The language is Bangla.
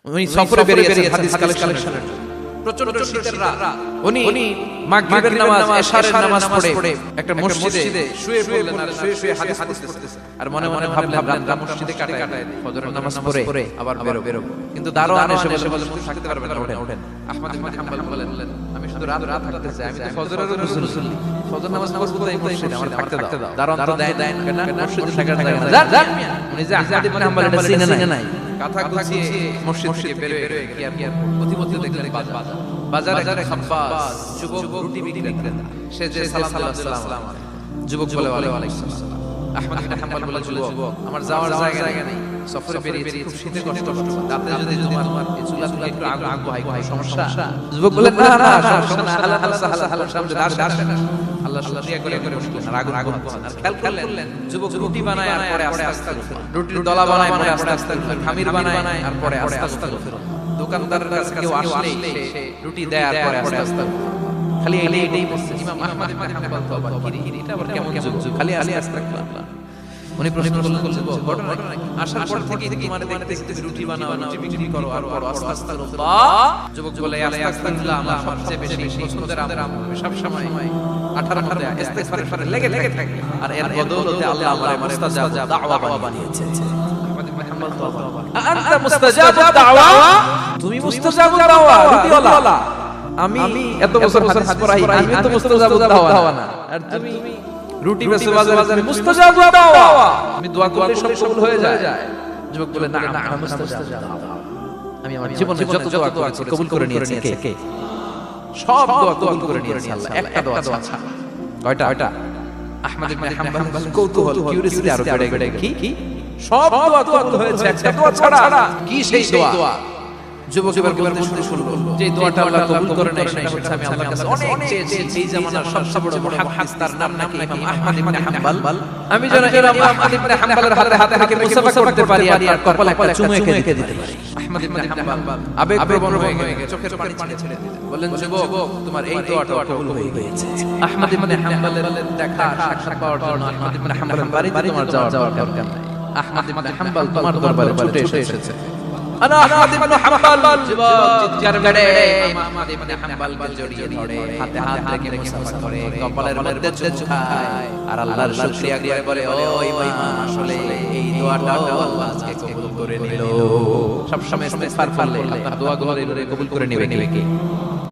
উনি সফরে বেরিয়েছেন হাদিস কালেকশনের প্রচন্ড শীতের রাত উনি মাগরিবের নামাজ এশারের নামাজ পড়ে একটা মসজিদে শুয়ে পড়লেন আর শুয়ে হাদিস পড়তেছেন আর মনে মনে ভাবলেন রাত মসজিদে কাটায় ফজরের নামাজ পড়ে আবার বেরোব কিন্তু দারোয়ান এসে বলে থাকতে পারবেন না ওঠেন আহমদ ইবনে হাম্বল বলেন আমি শুধু রাত থাকতে চাই আমি তো ফজরেরও মুসল্লি ফজর নামাজ পড়ব তাই মসজিদে আমার থাকতে দাও দারোয়ান তো দেয় না মসজিদে থাকার জায়গা না যান উনি যে আহমদ ইবনে হাম্বল এটা চিনে নাই কথা গুছিয়ে মসজিদ থেকে বের হয়ে কি আর প্রতিমধ্যে দেখলেন বাজারে খাব্বাস যুবক রুটি বিক্রেতা সে যে সালাম আলাইহিস যুবক বলে ওয়ালাইকুম আসসালাম আহমদ ইবনে হাম্বল বলে যুবক আমার যাওয়ার জায়গা নেই সফরে বেরিয়েছি খুব শীতে কষ্ট তাতে যদি তোমার এই চুলা একটু আগ ভাই সমস্যা যুবক বলে না সমস্যা না আল্লাহ সামনে আল্লাহ শুকরিয়া করে বসলেন আর আগুন পোহান আর খেয়াল করলেন যুবক রুটি বানায় আর পরে আস্তে রুটির দলা বানায় পরে আস্তে খামির বানায় আর পরে আস্তে দোকানদারের কাছে কেউ আসলেই সে রুটি দেয় আর পরে আস্তে খালি এইটাই বলছে ইমাম আহমদ ইবনে হাম্বল তো আবার এটা আবার কেমন যুগ খালি আস্তাগফিরুল্লাহ উনি প্রশ্ন করলেন ঘটনা আসার পর থেকে তোমার দেখতে রুটি বানাও রুটি বিক্রি করো আর আস্তাগফিরুল্লাহ যুবক বলে আস্তাগফিরুল্লাহ আমার সবচেয়ে বেশি সুন্দর আমল সব সময় 18 মধ্যে ইস্তিগফারের সাথে লেগে থাকে আর এর বদৌলতে আল্লাহ আমারে মুস্তাজাব দাওয়া বানিয়েছে আহমদ ইবনে হাম্বল তো আনতা মুস্তাজাবুদ দাওয়া তুমি মুস্তাজাবুদ দাওয়া রুটিওয়ালা আমি এত বছর হাদিস পড়াই আমি তো মুস্তাজাবুদ দাওয়া না আর তুমি রুটি বেচে বাজারে মুস্তাজাবুদ দাওয়া আমি দোয়া করলে সব কবুল হয়ে যায় যুবক বলে না মুস্তাজাব আমি আমার জীবনে যত দোয়া করেছি কবুল করে নিয়েছে কে সব দোয়া কবুল করে নিয়েছে আল্লাহ একটা দোয়া ছাড়া কয়টা আহমদ ইবনে হাম্বল কৌতূহল কিউরিয়াসিটি আরো বেড়ে গেল কি সব দোয়া কবুল হয়েছে একটা দোয়া ছাড়া কি সেই দোয়া যুবক বলতে শুরু করলো যে দোয়াটা আল্লাহ কবুল করে নেয় সেটা হচ্ছে আমি আল্লাহর কাছে অনেক চেয়েছি এই জামানার সবচেয়ে বড় মুহাদ্দিস তার নাম নাকি ইমাম আহমদ ইবনে হাম্বল আমি যেন ইমাম আহমদ ইবনে হাম্বলের হাতে রেখে মুসাফা করতে পারি আর কপালে একটা চুমু এঁকে দিতে পারি আহমদ ইবনে হাম্বল আবেগপ্রবণ হয়ে গেলেন চোখের পানি ছেড়ে দিলেন বললেন যুবক তোমার এই দোয়াটা কবুল হয়ে গেছে আহমদ ইবনে হাম্বলের দেখা সাক্ষাৎ পাওয়ার জন্য আহমদ ইবনে হাম্বলের বাড়িতে তোমার যাওয়ার দরকার নেই আহমদ ইবনে হাম্বল তোমার দরবারে ছুটে এসেছে আনা আহমদ ইবনে হাম্বল চিৎকার করে আহমদ ইবনে হাম্বলকে জড়িয়ে ধরে হাতে হাত রেখে মুসাফা করে কপালের মধ্যে চুমুখায় আর আল্লাহর শুকরিয়া করে বলে ও ইমাম আসলে এই দোয়াটা আল্লাহ আজকে কবুল করে নিল সব সময় ইস্তিগফার করলে আল্লাহ দোয়াগুলো কবুল করে নেবে কি